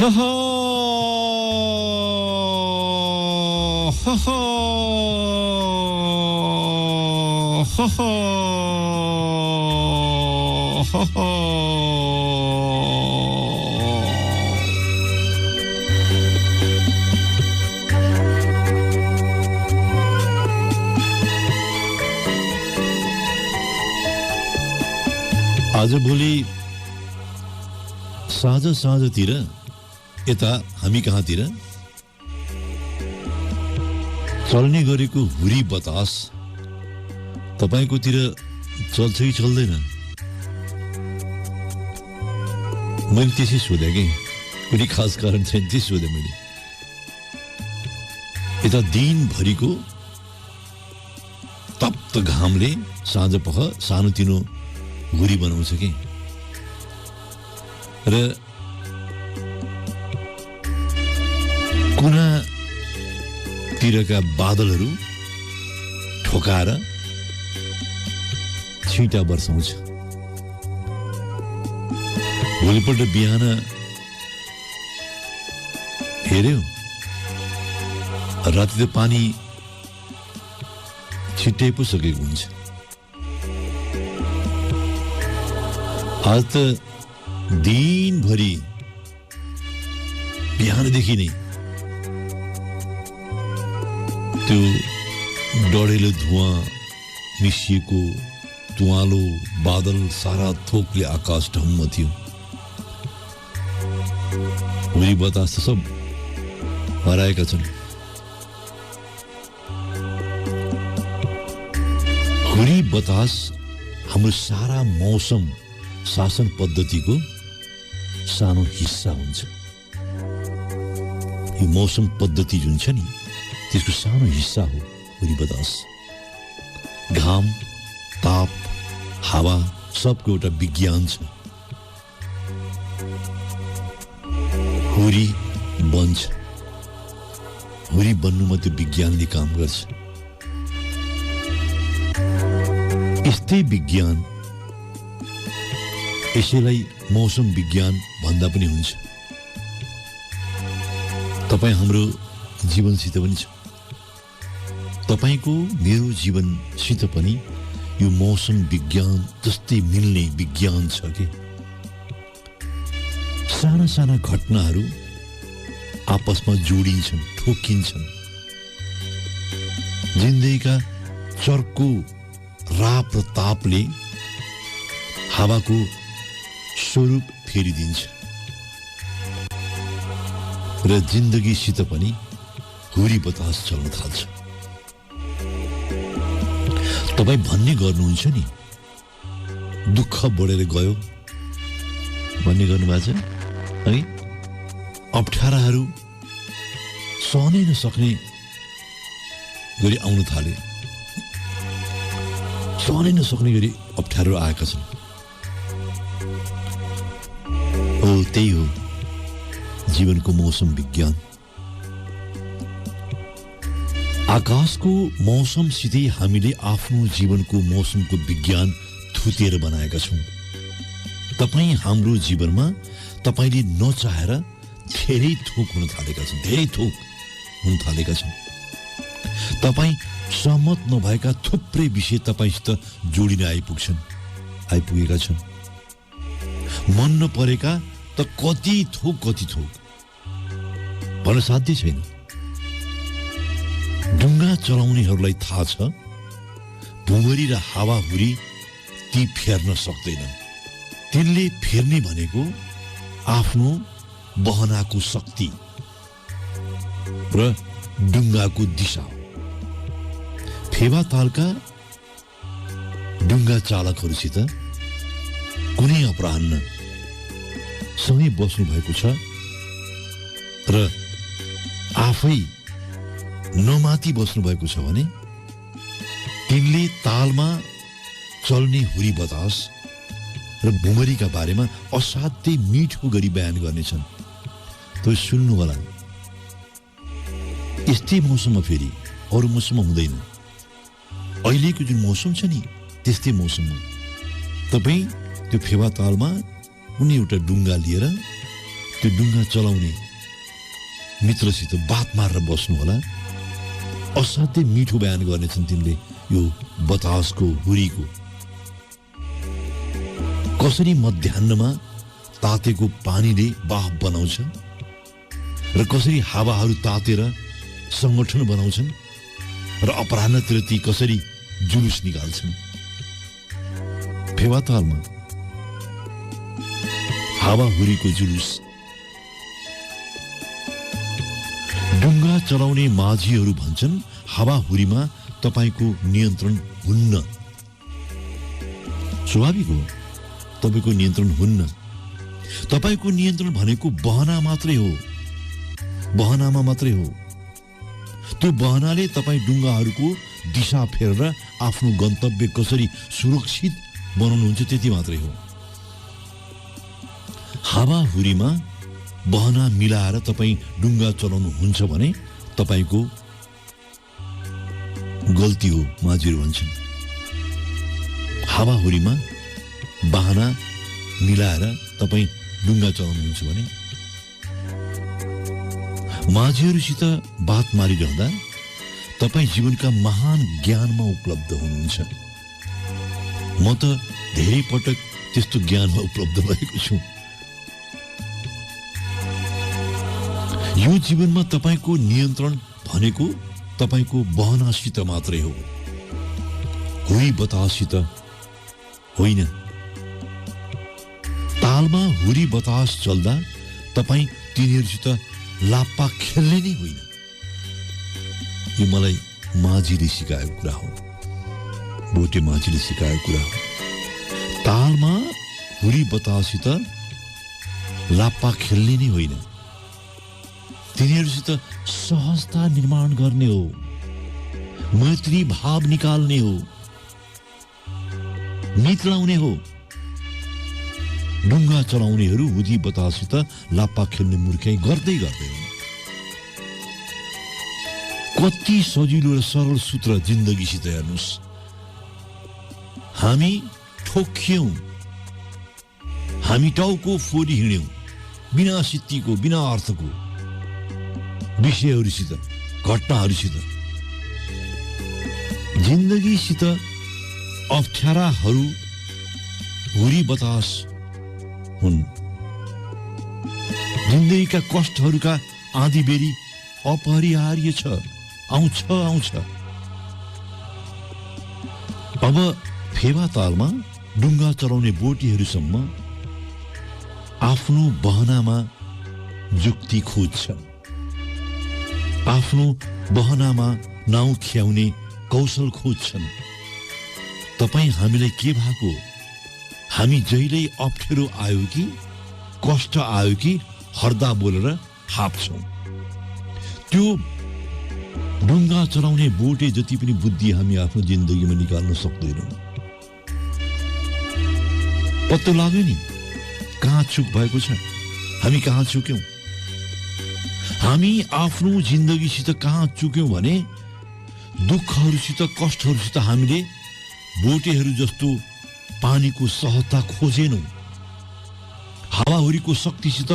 हो हो हो हो हो हो हो। आज भोलि साँझ साँझतिर यता हामी कहाँतिर चल्ने गरेको हुरी बतास तपाईकोतिर चल्छ कि चल्दैन? मैले त्यसै सोधेँ कि कुनै खास कारण छैन, त्यसै सोधेँ मैले। यता दिनभरिको तप्त घामले साँझ पख सानोतिनो हुरी बनाउँछ कि र कुनातिरका बादलहरू ठोकाएर छिटा बर्साउँछ। भोलिपल्ट बिहान हेर्यो राति त पानी छिट्टै पो सकेको हुन्छ। आज त दिनभरि बिहानदेखि नै त्यो डढेलो धुवाँ मिसिएको तुवालो बादल सारा थोकले आकाश ढङ्ग थियो। हुरी बतास त सब हराएका छन्। हुरी बतास हाम्रो सारा मौसम शासन पद्धतिको सानो हिस्सा हुन्छ। यो मौसम पद्धति जुन छ नि त्यसको सानो हिस्सा हो हुरी बतास। घाम, ताप, हावा सबको एउटा विज्ञान छ। हुरी बन्छ, हुरी बन्नुमा त्यो विज्ञानले काम गर्छ। यस्तै विज्ञान, यसैलाई मौसम विज्ञान भन्दा पनि हुन्छ। तपाईँ हाम्रो जीवनसित पनि छ, तपाईँको मेरो जीवनसित पनि यो मौसम विज्ञान जस्तै मिल्ने विज्ञान छ कि साना साना घटनाहरू आपसमा जोडिन्छन्, ठोकिन्छन्। जिन्दगीका चर्को राप र तापले हावाको स्वरूप फेरिदिन्छ र जिन्दगीसित पनि हुरी बतास चल्न थाल्छ। तपाईँ भन्ने गर्नुहुन्छ नि दुःख बढेर गयो भन्ने गर्नुभएको छ है। अप्ठ्याराहरू सहनै नसक्ने गरी आउन थाले, सहनै नसक्ने गरी अप्ठ्यारो आएका छन्। हो त्यही हो जीवनको मौसम विज्ञान। आकाशको मौसमसितै हामीले आफ्नो जीवनको मौसमको विज्ञान थुतेर बनाएका छौँ। तपाईँ हाम्रो जीवनमा तपाईँले नचाहेर धेरै थोक हुन थालेका छन्, धेरै थोक हुन थालेका छन्। तपाईँ सहमत नभएका थुप्रै विषय तपाईँसित जोडिन आइपुगेका छन्। मन नपरेका त कति थोक भन्न साध्य छैन। डुङ्गा चलाउनेहरूलाई थाहा छ भुमरी र हावाहुरी ती फेर्न सक्दैनन्। तिनले फेर्ने भनेको आफ्नो बहनाको शक्ति र डुङ्गाको दिशा हो। फेवा तालका डुङ्गा चालकहरूसित कुनै अपराह्न सँगै बस्नु भएको छ र आफै नमाथि बस्नु भएको छ भने तिनले तालमा चल्ने हुरी बतास र भुमरीका बारेमा असाध्यै मिठो गरी बयान गर्नेछन्। त्यो सुन्नु होला। यस्तै मौसममा फेरि अरू मौसममा हुँदैन। अहिलेको जुन मौसम छ नि त्यस्तै मौसममा तपाईँ त्यो फेवा तालमा कुनै एउटा डुङ्गा लिएर त्यो डुङ्गा चलाउने मित्रसित बात मारेर बस्नु होला। असाध्यै मिठो बयान गर्नेछन् तिनले यो बतासको हुरीको। कसरी मध्याह्नमा तातेको पानीले बाफ बनाउँछ र कसरी हावाहरू तातेर संगठन बनाउँछन् र अपराह्नतिर ती कसरी जुलुस निकाल्छन्। फेवातालमा हावाहुरीको जुलुस। डुङ्गा चलाउने माझीहरू भन्छन् हावाहुरीमा तपाईको नियन्त्रण हुन्न। स्वाभाविक हो, तपाईको नियन्त्रण हुन्न। तपाईको नियन्त्रण भनेको बहना मात्रै हो, बहनामा मात्रै हो। त्यो बहनाले तपाई डुङ्गाहरूको दिशा फेरेर आफ्नो गन्तव्य कसरी सुरक्षित बनाउनुहुन्छ त्यति मात्रै हो। हावाहुरीमा बहना मिलाएर तपाई डुङ्गा चलाउनुहुन्छ भने तपाईको गल्ती हो, माझीहरू भन्छन्। हावाहुरीमा बहना मिलाएर तपाई डुङ्गा चलाउनुहुन्छ भने। माझीहरूसित बात मारिरहँदा तपाई जीवनका महान ज्ञानमा उपलब्ध हुनुहुन्छ। म त धेरै पटक त्यस्तो ज्ञानमा उपलब्ध भएको छु। यो जीवनमा तपाईको नियन्त्रण भनेको तपाईको बहनासित मात्रै हो, हुरी बताससित होइन। तालमा हुरी बतास चल्दा तपाई तिनीहरूसित लाप्पा खेल्ने नै होइन। यो मलाई माझीले सिकाएको कुरा हो, बोटे माझीले सिकाएको कुरा हो। तालमा हुरी बताससित लाप्पा खेल्ने नै होइन, तिनीहरूसित सहजता निर्माण गर्ने हो, मैत्री भाव निकाल्ने हो, मित्राउने हो। डुङ्गा चलाउनेहरू हुरी बताससित लाप्पा खेल्ने मूर्खाइ गर्दै गर्दैन। कति सजिलो र सरल सूत्र जिन्दगीसित हेर्नुहोस्। हामी ठोक्यौं, हामी टाउको फोरी हिँड्यौं बिना सिद्धिको, बिना अर्थको विषयहरूसित, घटनाहरूसित। जिन्दगीसित अप्ठ्याराहरू हुरी बतास हुन्। जिन्दगीका कष्टहरूका आँधी बेरी अपरिहार्य छ, आउँछ। अब फेवातालमा डुङ्गा चलाउने बोटीहरूसम्म आफ्नो बहनामा जुक्ति खोज्छन्, आफ्नो बहनामा नाउँ खियाउने कौशल खोज्छन्। तपाई हामीलाई के भएको? हामी जहिल्यै अप्ठ्यारो आयो कि कष्ट आयो कि हर्दा बोलेर हाप्छौं। त्यो डुङ्गा चलाउने बोटे जति पनि बुद्धि हामी आफ्नो जिन्दगीमा निकाल्न सक्दैनौँ। पत्तो लाग्यो नि कहाँ चुक भएको छ, हामी कहाँ चुक्यौं। हामी आफ्नो जिन्दगीसित कहाँ चुक्यौं भने दुःखहरूसित, कष्टहरूसित हामीले बोटेहरू जस्तो पानीको सहजता खोजेनौं। हावाहुरीको शक्तिसित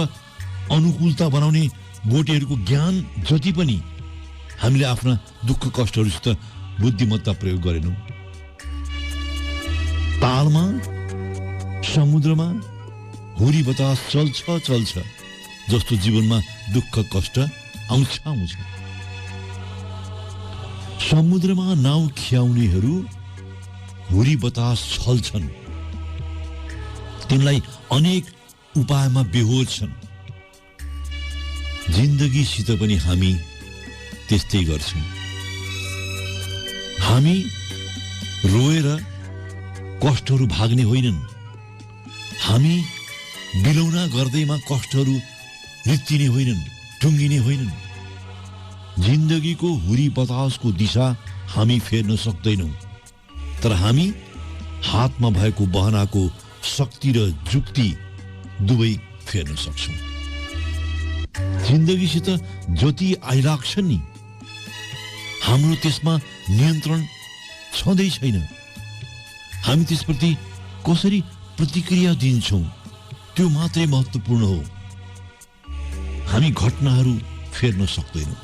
अनुकूलता बनाउने बोटेहरूको ज्ञान जति पनि हामीले आफ्ना दुःख कष्टहरूसित बुद्धिमत्ता प्रयोग गरेनौं। तालमा, समुद्रमा हुरी बतास चल्छ जस्तो जीवनमा दुःख कष्ट आउँछ। समुद्रमा नाउ खियाउनेहरू हुरी बतास छल्छन्, तिनलाई अनेक उपायमा बेहोर छन्। जिन्दगीसित पनि हामी त्यस्तै गर्छौं। हामी रोएर कष्टहरू भाग्ने होइनन्, हामी बिलौना गर्दैमा कष्टहरू रित्तिने होइनन्, टुङ्गिने होइनन्। जिन्दगीको हुरी बतासको दिशा हामी फेर्न सक्दैनौं, तर हामी हातमा भएको बहनाको शक्ति र जुक्ति दुवै फेर्न सक्छौं। जिन्दगीसित जति आइलाग्छ नि हाम्रो त्यसमा नियन्त्रण छँदै छैन। हामी त्यसप्रति कसरी प्रतिक्रिया दिन्छौं त्यो मात्रै महत्त्वपूर्ण हो। हामी घटनाहरू फेर्न सक्दैनौँ।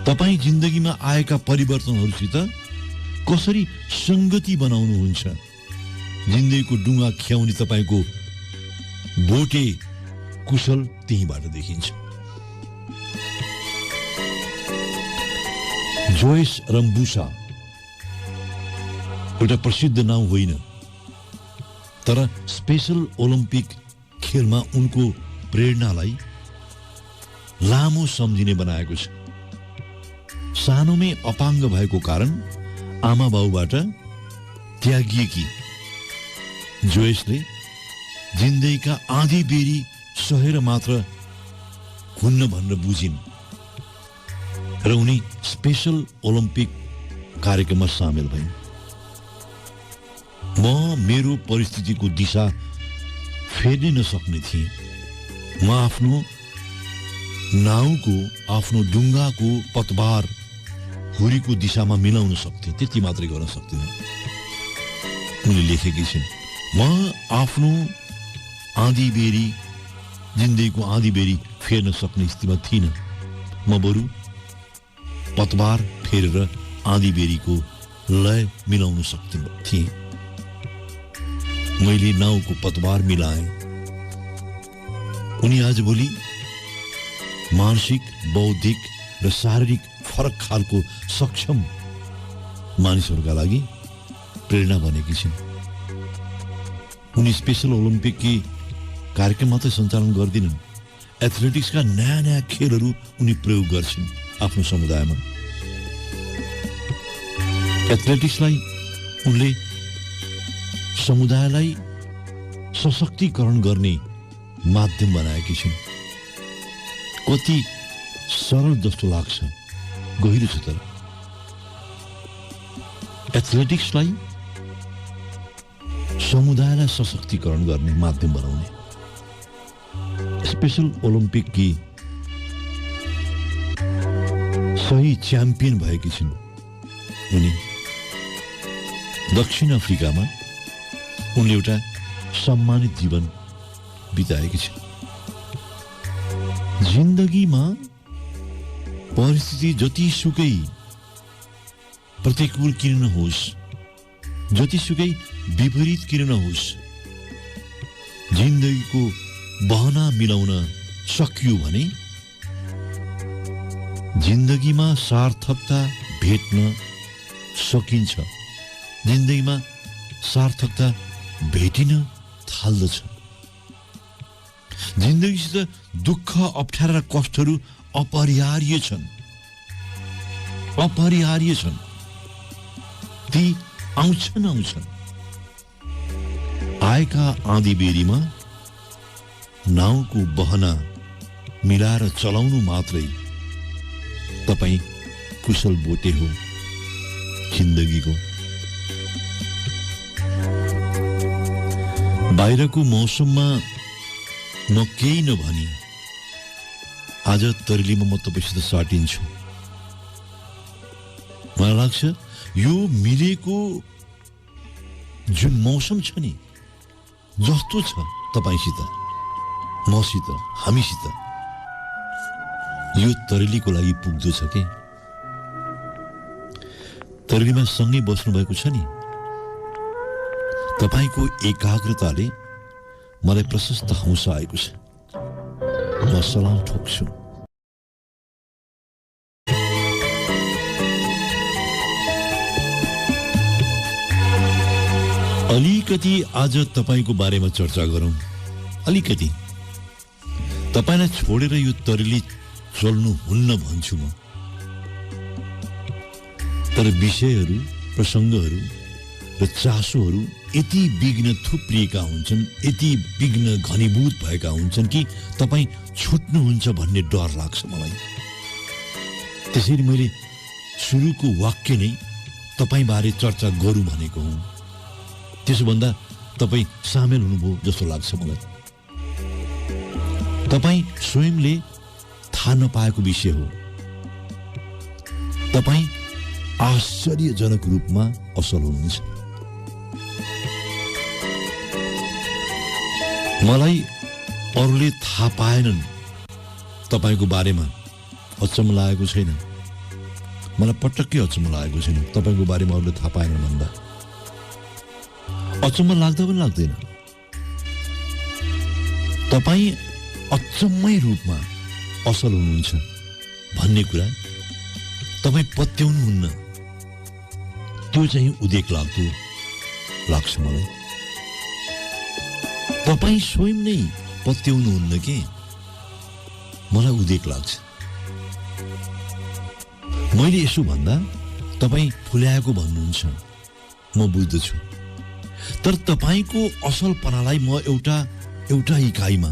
तपाईँ जिन्दगीमा आएका परिवर्तनहरूसित कसरी संगति बनाउनुहुन्छ? जिन्दगीको डुङ्गा ख्याउने तपाईँको बोटे कुशल त्यहीबाट देखिन्छ। जोइस रम्बुसा एउटा प्रसिद्ध नाम होइन, तर स्पेशल ओलम्पिक खेलमा उनको प्रेरणालाई लामो सम्झिने बनाएको छ। सानोमै अपाङ्ग भएको कारण आमा बाउबाट त्यागिएकी जोइसले जिन्दगीका आधी बेरी सहेर मात्र हुन्न भनेर बुझिन् र उनी स्पेशल ओलम्पिक कार्यक्रममा सामेल भइन्। म मेरो परिस्थितिको दिशा फेर्नै नसक्ने थिएँ। म आफ्नो नाउँको, आफ्नो डुङ्गाको पतवार हुरीको दिशामा मिलाउन सक्थेँ, त्यति मात्रै गर्न सक्दिनँ। उनले लेखेकी छिन्, म आफ्नो जिन्दगीको आधी बेरी फेर्न सक्ने स्थितिमा थिइनँ। म बरु पतवार फेरेर आधी बेरीको लय मिलाउन थिएँ। मैले नाउँको पतवार मिलाएँ। उनी आजभोलि मानसिक, बौद्धिक र शारीरिक फरक खालको सक्षम मानिसहरूका लागि प्रेरणा बनेकी छिन्। उनी स्पेशल ओलम्पिककी कार्यक्रम मात्रै सञ्चालन गर्दिनन्, एथलेटिक्सका नयाँ नयाँ खेलहरू उनी प्रयोग गर्छिन् आफ्नो समुदायमा। एथलेटिक्सलाई उनले समुदायलाई सशक्तिकरण गर्ने माध्यम बनाएकी छिन्। कति सरल जस्तो लाग्छ, गहिरो छ। तर एथलेटिक्सलाई समुदायलाई सशक्तिकरण गर्ने माध्यम बनाउने स्पेशल ओलम्पिक की सही च्याम्पियन भएकी छिन्। उनी दक्षिण अफ्रिकामा उनले एउटा सम्मानित जीवन बिताएकी छिन्। जिन्दगीमा परिस्थिति जतिसुकै प्रतिकूल किन नहोस्, जतिसुकै विपरीत किन नहोस्, जिन्दगीको बहना मिलाउन सकियो भने जिन्दगीमा सार्थकता भेट्न सकिन्छ। जिन्दगीमा सार्थकता भेटिन थाल्दछ। जिन्दगीसित दुःख, अप्ठ्यारा र कष्टहरू अपरिहार्य छन्, अपरिहार्य छन्। ती आउँछन्। आएका आँधी बेरीमा नाउँको बहना मिलाएर चलाउनु मात्रै तपाईँ कुशल बोटे हो जिन्दगीको। बाहिरको मौसममा न केही नभनी आज तरिलीमा म तपाईसित साटिन्छु। मलाई लाग्छ यो मिलेको जुन मौसम छ नि, जस्तो छ तपाईसित, मसित, हामीसित, यो तरिलीको लागि पुग्दो छ के? तरिलीमा सँगै बस्नु भएको छ नि, तपाईको एकाग्रताले मलाई प्रशस्त हौसला आएको छ। म सलाम ठोक्छु। अलिकति आज तपाईको बारेमा चर्चा गरौं। अलिकति तपाईलाई छोडेर यो तरिली चल्नु हुन्न भन्छु म। तर विषयहरू, प्रसङ्गहरू र चासोहरू यति विघ्न थुप्रिएका हुन्छन्, यति विघ्न घनीभूत भएका हुन्छन् कि तपाईँ छुट्नुहुन्छ भन्ने डर लाग्छ मलाई। त्यसैले मैले सुरुको वाक्य नै तपाईँ बारे चर्चा गरौँ भनेको हुँ। त्यसोभन्दा तपाईँ सामेल हुनुभयो जस्तो लाग्छ मलाई। तपाईँ स्वयंले थाहा नपाएको विषय हो। तपाईँ आश्चर्यजनक रूपमा असल हुनुहुन्छ। मलाई अरूले थाहा पाएनन् तपाईको बारेमा अचम्म लागेको छैन? मलाई पटक्कै अचम्म लागेको छैन तपाईको बारेमा अरूले थाहा पाएन भन्दा। अचम्म लाग्दा पनि लाग्दैन। तपाई अचम्मै रूपमा असल हुनुहुन्छ भन्ने कुरा तपाई पत्याउनुहुन्न, त्यो चाहिँ उदेक लाग्दो लाग्छ मलाई। तपाई स्वयं नै पत्याउनुहुन्न के मलाई उदेक लाग्छ। मैले यसो भन्दा तपाई फुल्याएको भन्नुहुन्छ, म बुझ्दछु। तर तपाईको असलपनालाई म एउटा इकाइमा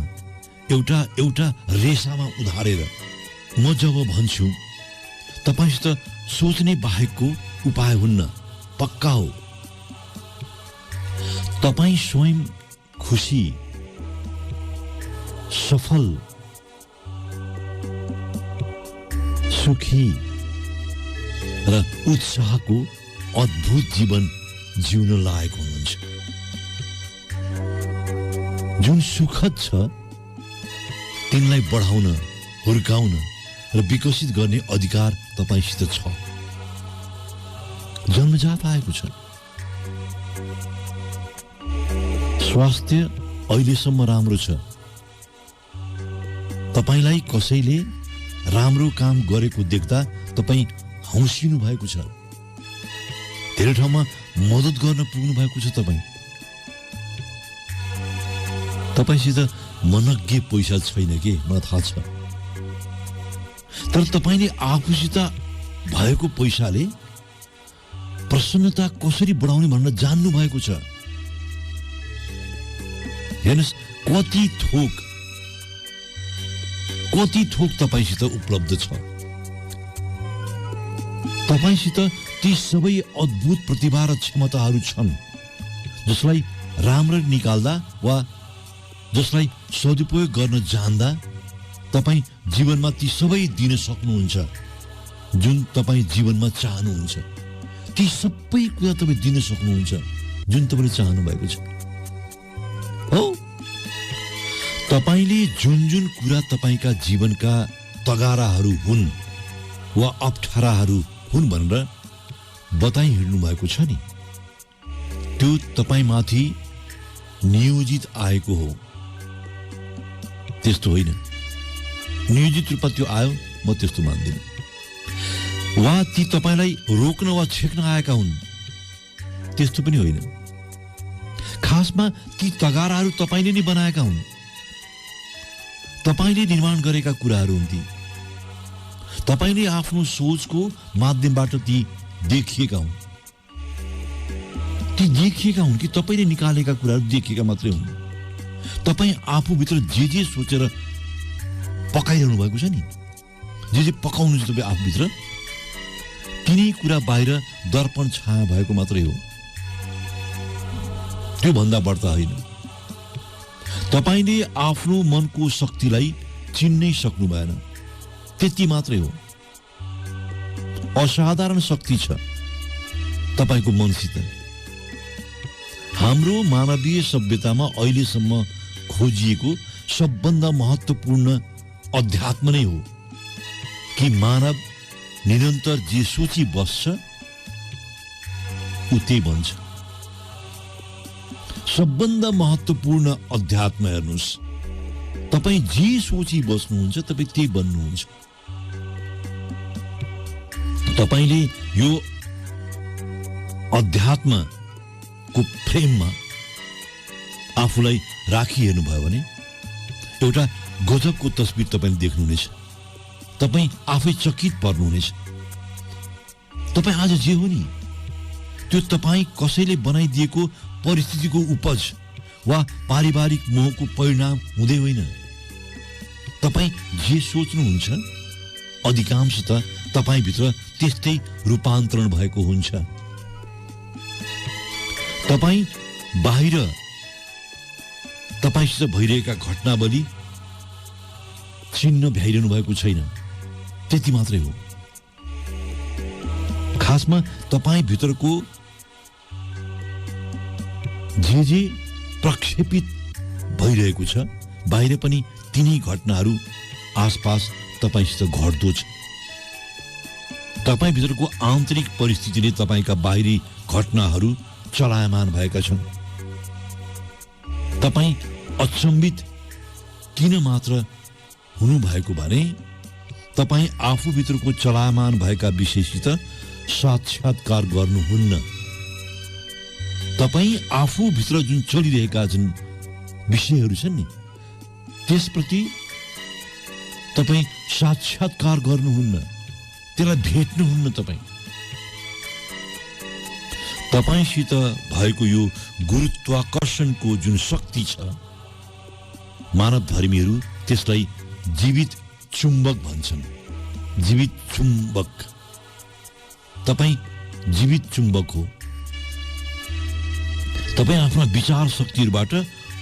एउटा रेसामा उधारेर म जब भन्छु तपाईसित सोच्ने बाहेकको उपाय हुन्न, पक्का हो। तपाई स्वयं खुशी, सफल, सुखी र उत्साहको अद्भुत जीवन जिउन लायक हुनुहुन्छ। जुन सुखद छ तिनलाई बढाउन, हुर्काउन र विकसित गर्ने अधिकार तपाईसित छ, जन्मजात आएको छ। स्वास्थ्य अहिलेसम्म राम्रो छ। तपाईलाई कसैले राम्रो काम गरेको देख्दा तपाई हौसिनु भएको छ। धेरै ठाउँमा मद्दत गर्न पुग्नु भएको छ। तपाईसित मनग्गे पैसा छैन के मलाई थाहा छ, तर तपाईले आफूसित भएको पैसाले प्रसन्नता कसरी बढाउने भनेर जान्नु भएको छ। हेर्नुस् कति थोक तपाईसित उपलब्ध छ। तपाईसित ती सबै अद्भुत प्रतिभा र क्षमताहरू छन् जसलाई राम्ररी निकाल्दा वा जसलाई सदुपयोग गर्न जान्दा तपाई जीवनमा ती सबै दिन सक्नुहुन्छ जुन तपाई जीवनमा चाहनुहुन्छ। ती सबै कुरा तपाई दिन सक्नुहुन्छ जुन तपाईले चाहनु भएको छ। हो, तपाईले जुन कुरा तपाईका जीवनका तगाराहरू हुन् वा अप्ठ्याराहरू हुन् भनेर बताइ हिँड्नु भएको छ नि, त्यो तपाईमाथि नियोजित आएको हो। त्यस्तो होइन, नियोजित रूपमा त्यो आयो म त्यस्तो मान्दिनँ। वा ती तपाईलाई रोक्न वा छेक्न आएका हुन्, त्यस्तो पनि होइन। खासमा ती तगाराहरू तपाईले नै बनाएका हुन्, तपाईले निर्माण गरेका कुराहरू हुन् ती। तपाईले आफ्नो सोचको माध्यमबाट ती देखिएका हुन्। ती देखिएका हुन् कि तपाईले निकालेका कुराहरू देखिएका मात्रै हुन्। तपाई आफूभित्र जे सोचेर पकाइरहनु भएको छ नि, जे पकाउनु छ तपाईँ आफूभित्र, तिनै कुरा बाहिर दर्पण छाया भएको मात्रै हो, त्यो भन्दा बढ्ता होइन। तपाईले आफ्नो मनको शक्तिलाई चिन्नै सक्नु भएन, त्यति मात्रै हो। असाधारण शक्ति छ तपाईको मनसित। हाम्रो मानवीय सभ्यतामा अहिलेसम्म खोजिएको सबभन्दा महत्त्वपूर्ण अध्यात्म नै हो कि मानव निरन्तर जे सोची बस्छ उ त्यही बन्छ। सबभन्दा महत्त्वपूर्ण अध्यात्म हेर्नुस्, तपाई जे सोची बस्नुहुन्छ तपाई त्यही बन्नुहुन्छ। तपाईले यो अध्यात्मको फ्रेममा आफूलाई राखिहेर्नु भयो भने एउटा गजबको तस्बिर तपाईले देख्नुहुनेछ। तपाई आफै चकित पर्नुहुनेछ। तपाई आज जे हो नि त्यो तपाई कसैले बनाइदिएको परिस्थितिको उपज वा पारिवारिक मोहको परिणाम हुँदै होइन। तपाई जे सोच्नुहुन्छ अधिकांश त तपाईभित्र त्यस्तै रूपान्तरण भएको हुन्छ। तपाई बाहिर तपाईसित भइरहेका घटनावली चिन्न भ्याइरहनु भएको छैन, त्यति मात्रै हो। खासमा तपाई भित्रको जे प्रक्षेपित भइरहेको छ बाहिर पनि तिनै घटनाहरू आसपास तपाईसित घट्दो छ। तपाईभित्रको आन्तरिक परिस्थितिले तपाईका बाहिरी घटनाहरू चलायमान भएका छन्। तपाई अचम्बित किन मात्र हुनु भएको भने तपाई आफूभित्रको चलायमान भएका विषयसित साक्षात्कार गर्नुहुन्न। तपाई आफूभित्र जुन चलिरहेका जुन विषयहरू छन् नि त्यसप्रति तपाई साक्षात्कार गर्नुहुन्न, त्यसलाई भेट्नुहुन्न। तपाईसित भएको यो गुरुत्वाकर्षणको जुन शक्ति छ, मानव धर्मीहरू त्यसलाई जीवित चुम्बक भन्छन्। जीवित चुम्बक। तपाई जीवित चुम्बक हो। तपाई आफ्ना विचार शक्तिहरूबाट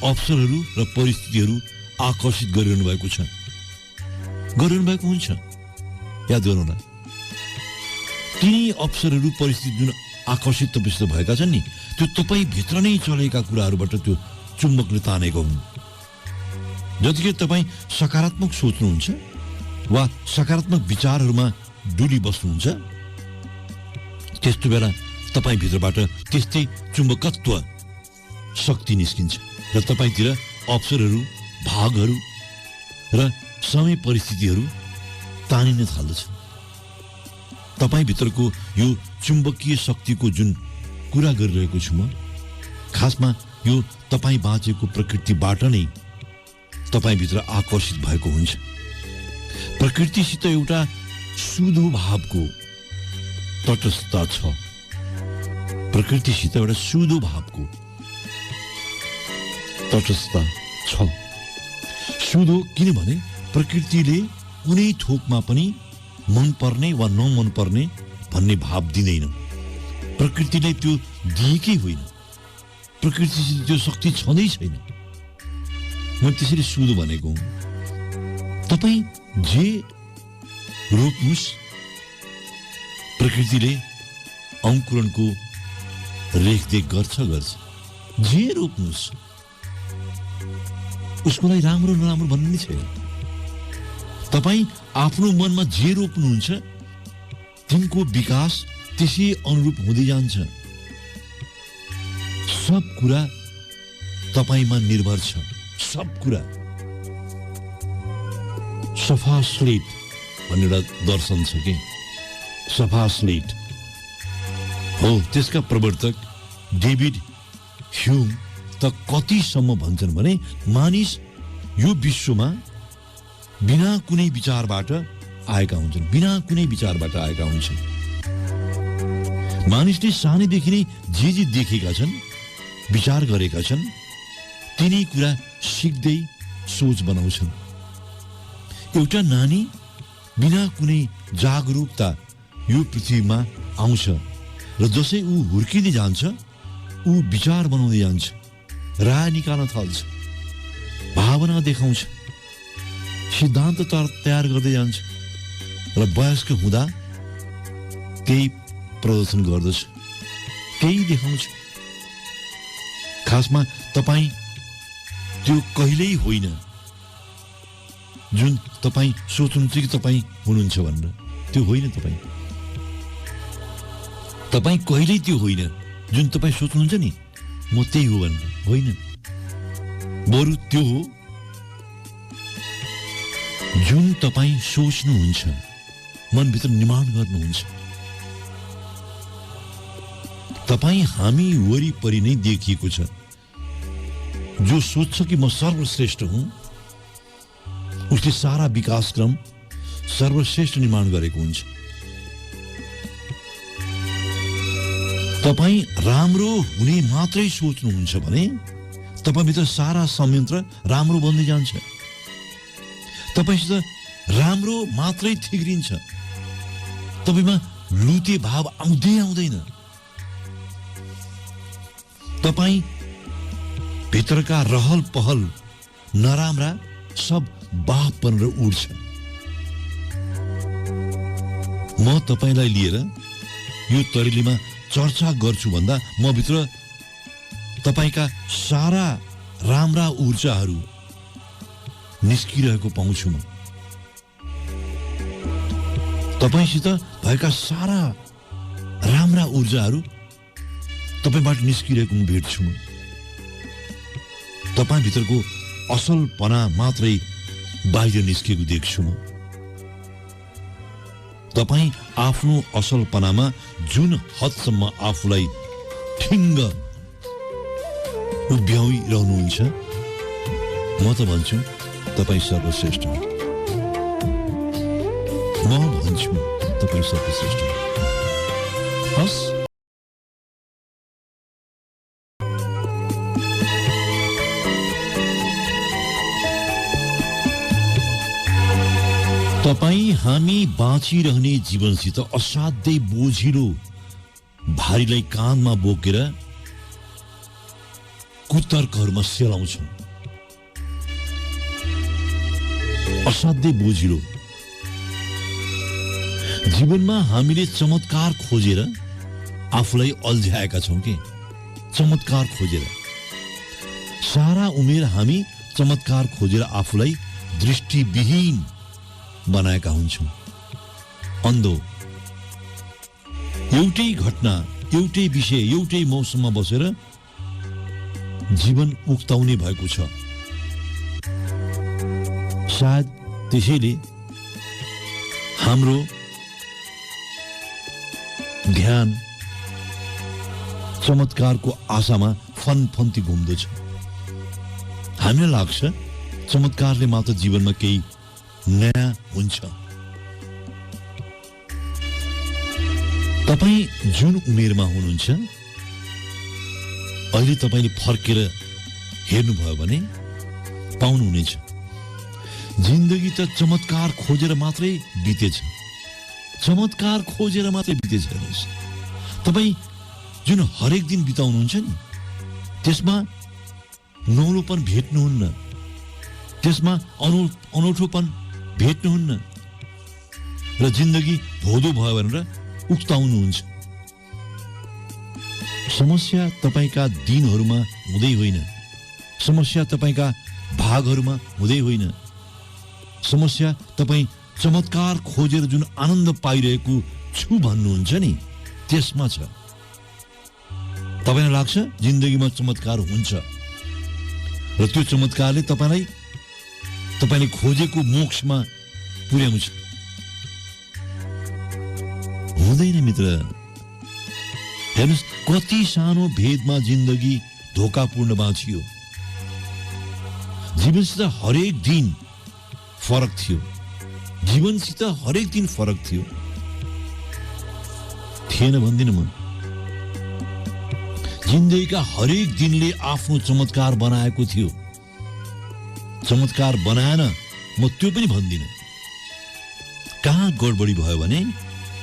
अवसरहरू र परिस्थितिहरू आकर्षित गरिरहनु भएको छ, गरिरहनु भएको हुन्छ। याद गर्नुहोला, तिनी अवसरहरू परिस्थिति जुन आकर्षित तपाईसित भएका छन् नि, त्यो तपाई भित्र नै चलेका कुराहरूबाट त्यो चुम्बकले तानेको हुन्। जतिखेर तपाई सकारात्मक सोच्नुहुन्छ वा सकारात्मक विचारहरूमा डुली बस्नुहुन्छ, त्यस्तो बेला तपाई भित्रबाट त्यस्तै चुम्बकत्व शक्ति निस्किन्छ र तपाईतिर अवसरहरू, भागहरू र समय परिस्थितिहरू तानिन थाल्दछ। तपाई भित्रको यो चुम्बकीय शक्तिको जुन कुरा गरिरहेको छु म, खासमा यो तपाई बाँचेको प्रकृतिबाट नै तपाईभित्र आकर्षित भएको हुन्छ। प्रकृतिसित एउटा सुधो भावको तटस्थता छ। प्रकृतिसित एउटा सुधो भावको तटस्थता छ। सुधो किनभने प्रकृतिले कुनै थोकमा पनि मन पर्ने वा नमन पर्ने भन्ने भाव दिँदैन। प्रकृतिले त्यो दिएकै होइन, प्रकृतिसित त्यो शक्ति छँदै छैन। म त्यसरी सुधो भनेको हुँ। तपाई जे रोप्नुस् प्रकृतिले अंकुरणको रेखदेख गर्छ। जे रोप्नुस् उसको लागि राम्रो नराम्रो भन्ने नै छैन। तपाई आफ्नो मनमा जे रोप्नुहुन्छ तिनको विकास त्यसै अनुरूप हुँदै जान्छ। सब कुरा तपाईमा निर्भर छ। सब कुरा। सफा स्लेट भन्ने एउटा दर्शन छ के, सफा स्लेट हो। त्यसका प्रवर्तक डेभिड ह्युम त कतिसम्म भन्छन् भने मानिस यो विश्वमा बिना कुनै विचारबाट आएका हुन्छन्। बिना कुनै विचारबाट आएका हुन्छन्। मानिसले सानैदेखि नै जे देखेका छन्, विचार गरेका छन्, तिनी कुरा सिक्दै सोच बनाउँछन्। एउटा नानी बिना कुनै जागरुकता यो पृथ्वीमा आउँछ र जसै ऊ हुर्किँदै जान्छ ऊ विचार बनाउँदै जान्छ, राय निकाल्न थाल्छ, भावना देखाउँछ, सिद्धान्त तयार गर्दै जान्छ र वयस्क हुँदा त्यही प्रदर्शन गर्दछ, त्यही देखाउँछ। खासमा तपाई त्यो कहिल्यै होइन जुन तपाई सोच्नुहुन्छ कि तपाई हुनुहुन्छ भनेर, त्यो होइन। तपाई कहिल्यै त्यो होइन जुन तपाई सोच्नुहुन्छ नि म त्यही हो भनेर, होइन। बरु त्यो हो जुन तपाई सोच्नुहुन्छ, मनभित्र निर्माण गर्नुहुन्छ। तपाई हामी वरिपरि नै देखिएको छ। जो सोच्छ कि म सर्वश्रेष्ठ हुँ उसले सारा विकासक्रम सर्वश्रेष्ठ निर्माण गरेको हुन्छ। तपाई राम्रो हुने मात्रै सोच्नुहुन्छ भने तपाईभित्र सारा संयन्त्र राम्रो बन्दै जान्छ। तपाईसित राम्रो मात्रै थिग्रिन्छ। तपाईमा लुते भाव आउँदैन। तपाई भित्रका रहल पहल नराम्रा सब बाफ बनेर उड्छ। म तपाईलाई लिएर यो तरिलीमा चर्चा गर्छु भन्दा म भित्र तपाईका सारा राम्रा ऊर्जाहरू निस्किरहेको पाउँछु। म तपाईसित भएका सारा राम्रा ऊर्जाहरू तपाईबाट निस्किरहेको म भेट्छु म। तपाईभित्रको असलपना मात्रै बाहिर निस्केको देख्छु म। तपाई आफ्नो असलपनामा जुन हदसम्म आफूलाई ठिङ्ग उभ्याइरहनुहुन्छ, म त भन्छु तपाई सर्वश्रेष्ठ हो। म भन्छु तपाई सर्वश्रेष्ठ हो। हस्, तपाई हामी बाँचिरहने जीवनसित असाध्यै बोझिलो भारीलाई काँधमा बोकेर कुतर्कहरूमा सेलाउँछौँ। असाध्यै बोझिलो जीवनमा हामीले चमत्कार खोजेर आफूलाई अल्झाएका छौँ के? चमत्कार खोजेर सारा उमेर हामी चमत्कार खोजेर आफूलाई दृष्टिविहीन बनाएका हुन्छौँ। अन्धो एउटै घटना, एउटै विषय, एउटै मौसममा बसेर जीवन उक्ताउने भएको छ। सायद त्यसैले हाम्रो ध्यान चमत्कारको आशामा फनफन्ती घुम्दछ। हामीलाई लाग्छ चमत्कारले मात्र जीवनमा केही नयाँ हुन्छ। तपाई जुन उमेरमा हुनुहुन्छ, अहिले तपाईले फर्केर हेर्नुभयो भने पाउनुहुनेछ जिन्दगी त चमत्कार खोजेर मात्रै बितेछ। चमत्कार खोजेर मात्रै बितेछ। हेर्नुहोस्, तपाई जुन हरेक दिन बिताउनुहुन्छ नि, त्यसमा नौलोपन भेट्नुहुन्न, त्यसमा अनौठोपन भेट्नुहुन्न र जिन्दगी भोदो भयो भनेर उक्ताउनुहुन्छ। समस्या तपाईका दिनहरूमा हुँदै होइन, समस्या तपाईका भागहरूमा हुँदै होइन, समस्या तपाई चमत्कार खोजेर जुन आनन्द पाइरहेको छु भन्नुहुन्छ नि, त्यसमा छ। तपाईलाई लाग्छ जिन्दगीमा चमत्कार हुन्छ र त्यो चमत्कारले तपाईले खोजेको मोक्षमा पुर्याउँछ। हुँदैन मित्र। हेर्नुहोस्, कति सानो भेदमा जिन्दगी धोकापूर्ण बाँचियो। जीवनसित हरेक दिन फरक थियो। जीवनसित हरेक दिन फरक थियो। थिएन भन्दिनँ म। जिन्दगीका हरेक दिनले आफ्नो चमत्कार बनाएको थियो। चमत्कार बनाएन म त्यो पनि भन्दिनँ। कहाँ गडबडी भयो भने,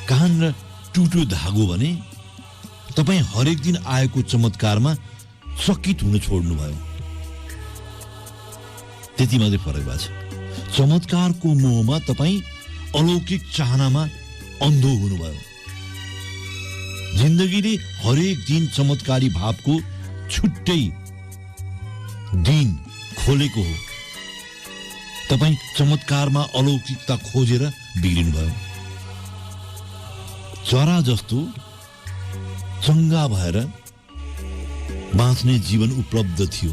कहाँ टुटो धागो भने तपाई हरेक दिन आएको चमत्कारमा चकित हुन छोड्नु भयो। त्यति मात्रै फरक भएको छ। चमत्कारको मोहमा तपाई अलौकिक चाहनामा अन्धो हुनुभयो। जिन्दगीले हरेक दिन चमत्कारी भावको छुट्टै दिन खोलेको हो। तपाई चमत्कारमा अलौकिकता खोजेर बिग्रिनु भयो। चरा जस्तो चङ्गा भएर बाँच्ने जीवन उपलब्ध थियो,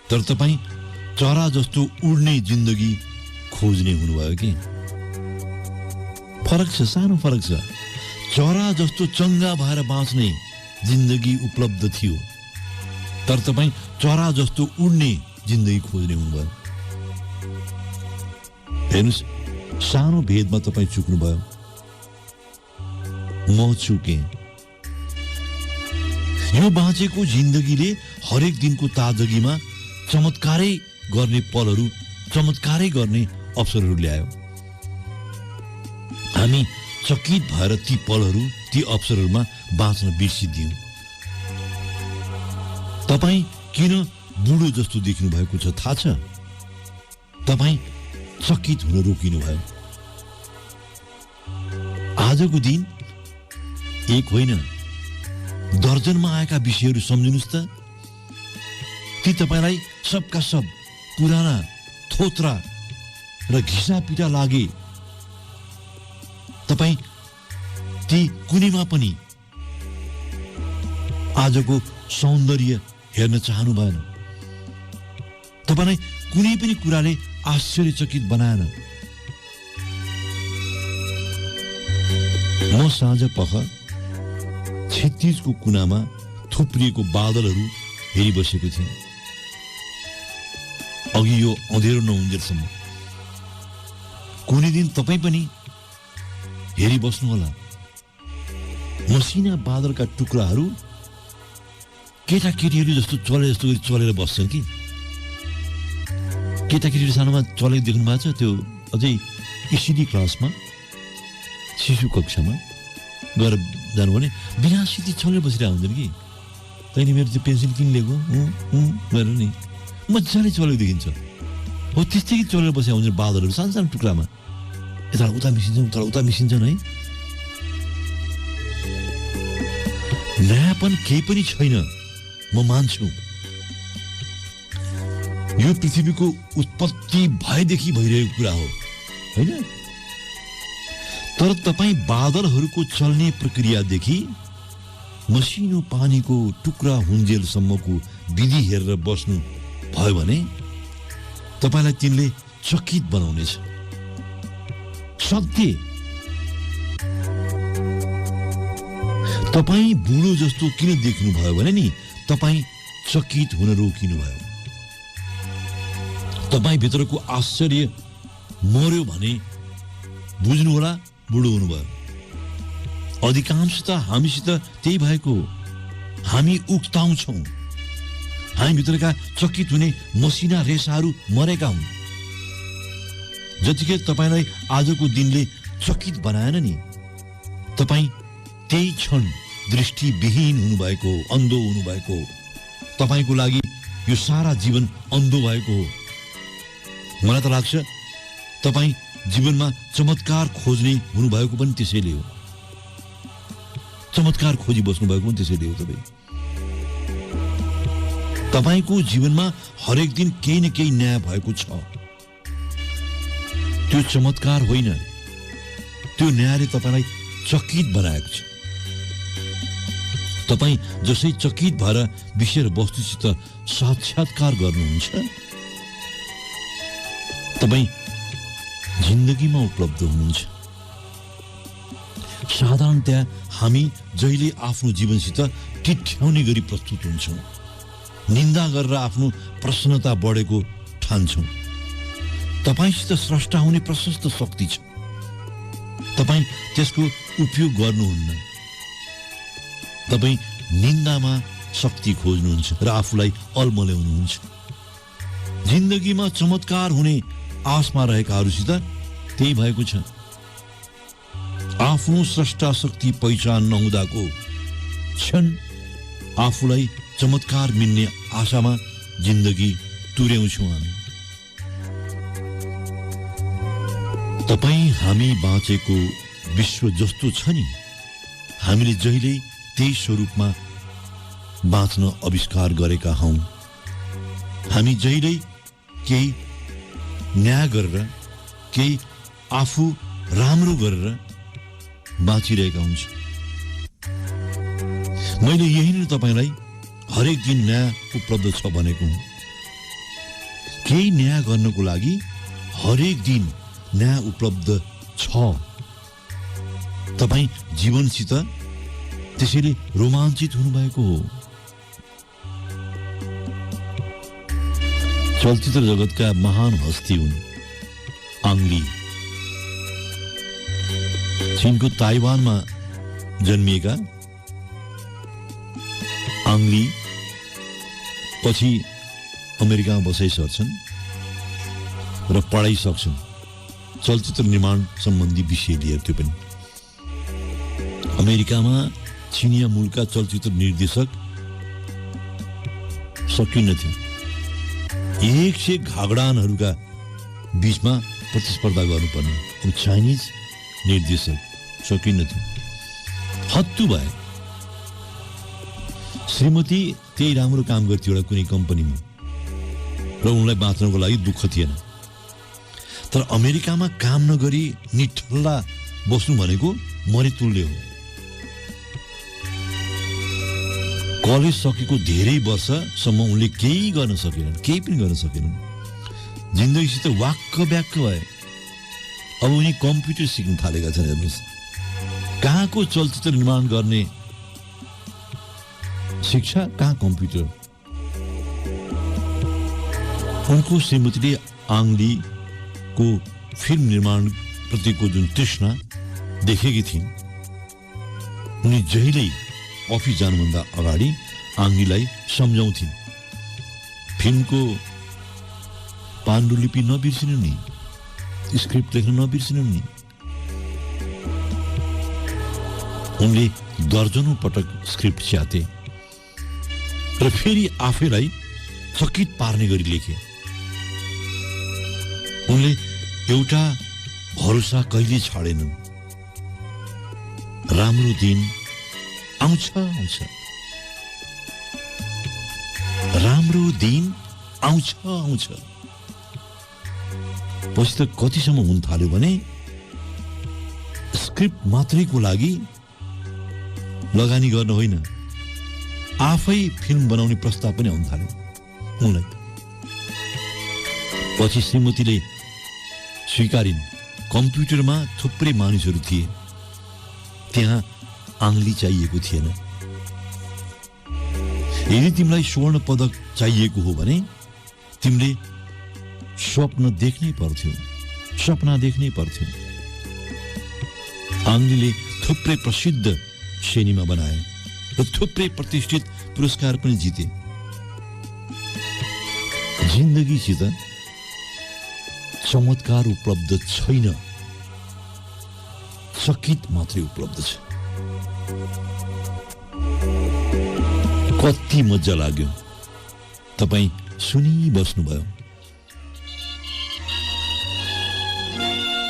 तर तपाई चरा जस्तो उड्ने जिन्दगी खोज्ने हुनुभयो कि? फरक छ, सानो फरक छ। चरा जस्तो चङ्गा भएर बाँच्ने जिन्दगी उपलब्ध थियो, तर तपाई चरा जस्तो उड्ने जिन्दगी खोज्ने हुनुभयो। हेर्नुहोस्, सानो भेदमा तपाई चुक्नुभयो। म चुके। यो बाँचेको जिन्दगीले हरेक दिनको ताजगीमा चमत्कारै गर्ने पलहरू, चमत्कारै गर्ने अवसरहरू ल्यायो। हामी चकित भएर ती पलहरू, ती अवसरहरूमा बाँच्न बिर्सिदियौँ। तपाई किन बुढो जस्तो देखिनु भएको छ थाहा छ? तपाई चकित हुन रोकिनु भयो। आजको दिन एक होइन, दर्जनमा आएका विषयहरू सम्झिनुस् त। ती तपाईलाई सबका सब पुराना, थोत्रा र घिसा पिटा लागे। तपाईँ ती कुनैमा पनि आजको सौन्दर्य हेर्न चाहनु भएन। तपाईलाई कुनै पनि कुराले आश्चर्यचकित बनाएन। म साँझ पख क्षितिजको कुनामा थुप्रिएको बादलहरू हेरिबसेको थिएँ। अघि यो अँधेरो नहुन्जेलसम्म कुनै दिन तपाईँ पनि हेरिबस्नुहोला। मसिना बादलका टुक्राहरू केटाकेटीहरू जस्तो जस्तो गरी चलेर बस्छन् कि। केटाकेटीहरू सानोमा चलेको देख्नु भएको छ? त्यो अझै ECD क्लासमा शिशु कक्षामा गएर जानु भने बिना सिटी चलेर बसिरहेको हुँदैन कि। तैँले मेरो त्यो पेन्सिल किन लिएको गरेर नि मजाले चलेको देखिन्छ। हो त्यस्तै चलेर बसेका हुन्छ बादलहरू सानो सानो टुक्रामा। यता उता मिसिन्छन् है। नयाँपन केही पनि छैन, म मान्छु। यो पृथ्वीको उत्पत्ति भएदेखि भइरहेको कुरा हो, होइन? तर तपाईँ बादलहरूको चल्ने प्रक्रियादेखि मसिनो पानीको टुक्रा हुन्जेलसम्मको विधि हेरेर बस्नु भयो भने तपाईँलाई तिनले चकित बनाउनेछ। सत्य तपाईँ बुढो जस्तो किन देख्नुभयो भने नि तपाईँ चकित हुन रोकिनु भयो। तपाईँ भित्रको आश्चर्य मर्यो भने बुझ्नुहोला बुढो हुनुभयो। अधिकांश त हामीसित त्यही भएको। हामी उक्ताउँछौँ। हामी भित्रका चकित हुने मसिना रेसाहरू मरेका हुन्। जतिखेर तपाईँलाई आजको दिनले चकित बनाएन नि, तपाईँ त्यही क्षण दृष्टिविहीन हुनुभएको, अन्धो हुनुभएको। तपाईँको लागि यो सारा जीवन अन्धो भएको हो। मलाई त लाग्छ तपाईँ जीवनमा चमत्कार खोज्ने हुनुभएको पनि त्यसैले हो। चमत्कार खोजी बस्नु भएको पनि त्यसैले हो। तपाईँको जीवनमा हरेक दिन केही न केही नयाँ भएको छ। त्यो चमत्कार होइन, त्यो न्यायले तपाईँलाई चकित बनाएको छ। तपाईँ जसै चकित भएर विषय र वस्तुसित साक्षात्कार गर्नुहुन्छ, तपाईँ जिन्दगीमा उपलब्ध हुनुहुन्छ। साधारणतया हामी जहिले आफ्नो जीवनसित टिठ्याउने गरी प्रस्तुत हुन्छौँ। निन्दा गरेर आफ्नो प्रसन्नता बढेको ठान्छौँ। तपाईँसित स्रष्टा हुने प्रशस्त शक्ति छ। तपाईँ त्यसको उपयोग गर्नुहुन्न। तपाईँ निन्दामा शक्ति खोज्नुहुन्छ र आफूलाई अल्मल्याउनुहुन्छ। जिन्दगीमा चमत्कार हुने आशमा रहेकाहरूसित त्यही भएको छ। आफ्नो स्रष्टा शक्ति पहिचान नहुँदाको क्षण आफूलाई चमत्कार मिल्ने आशामा जिन्दगी तुर्याउँछौँ हामी। तपाईँ हामी बाँचेको विश्व जस्तो छ नि, हामीले जहिले त्यही स्वरूपमा बाँच्न आविष्कार गरेका हौँ। हामी जहिले केही न्याय गरेर, केही आफू राम्रो गरेर बाँचिरहेका हुन्छ। मैले यही तपाईँलाई हरेक दिन न्याय उपलब्ध छ भनेको हुँ। केही न्याय गर्नको लागि हरेक दिन न्याय उपलब्ध छ। तपाईँ जीवनसित त्यसैले रोमाञ्चित हुनुभएको हो। चलचित्र जगतका महान हस्ती हुन् आङ ली। चीनको ताइवानमा जन्मिएका आङ ली पछि अमेरिकामा बसाइ सर्छन् र पढाइ सक्छन्। चलचित्र निर्माण सम्बन्धी विषय लिएर त्यो पनि अमेरिकामा चिनिया मूलका चलचित्र निर्देशक सकिन्नथ्यो। एक से घागडानहरूका बीचमा प्रतिस्पर्धा गर्नुपर्ने अब चाइनिज निर्देशक सकिन्नथ्यो। हत्तु भए। श्रीमती त्यही राम्रो काम गर्थ्यो एउटा कुनै कम्पनीमा र उनलाई बाँच्नको लागि दुःख थिएन। तर अमेरिकामा काम नगरी निठल्ला बस्नु भनेको मरे तुल्य हो। कलेज सकेको धेरै वर्षसम्म उनले केही गर्न सकेनन्, केही पनि गर्न सकेनन्। जिन्दगीसित वाक्क ब्याक्क भए। अब उनी कम्प्युटर सिक्न थालेका छन्। हेर्नुहोस् कहाँको चलचित्र निर्माण गर्ने शिक्षा, कहाँ कम्प्युटर। उनको श्रीमतीले आङलीको फिल्म निर्माण प्रतिको जुन तृष्णा देखेकी थिइन्, उनी जहिल्यै अफिस जानुभन्दा अगाडि आङलीलाई सम्झाउँथिन्, फिल्मको पाण्डुलिपि नबिर्सिनु नि, स्क्रिप्ट लेख्न नबिर्सिनु नि। उनले दर्जनौं पटक स्क्रिप्ट च्याते र फेरि आफैलाई चकित पार्ने गरी लेखे। उनले एउटा भरोसा कहिले छाडेनन्, राम्रो दिन आउँछ आउँछ, राम्रो दिन आउँछ आउँछ। पछि त कतिसम्म हुन थाल्यो भने स्क्रिप्ट मात्रैको लागि लगानी गर्न होइन, आफै फिल्म बनाउने प्रस्ताव पनि आउन थाल्यो उनलाई। पछि श्रीमतीले स्वीकारिन्, कम्प्युटरमा थुप्रै मानिसहरू थिए, त्यहाँ आङली चाहिएको थिएन। यदि तिमीलाई स्वर्ण पदक चाहिएको हो भने तिमीले स्वप्न देख्नै पर्थ्यो, सपना देख्नै पर्थ्यो। आङलीले थुप्रै प्रसिद्ध सिनेमा बनाए र थुप्रै प्रतिष्ठित पुरस्कार पनि जिते। जिन्दगीसित चमत्कार उपलब्ध छैन, चकित मात्रै उपलब्ध छ। कति मजा लाग्यो, तपाईँ सुनिबस्नुभयो।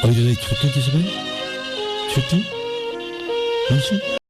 अहिलेलाई छुट्टै त्यसो भए, छुट्टै हुन्छ।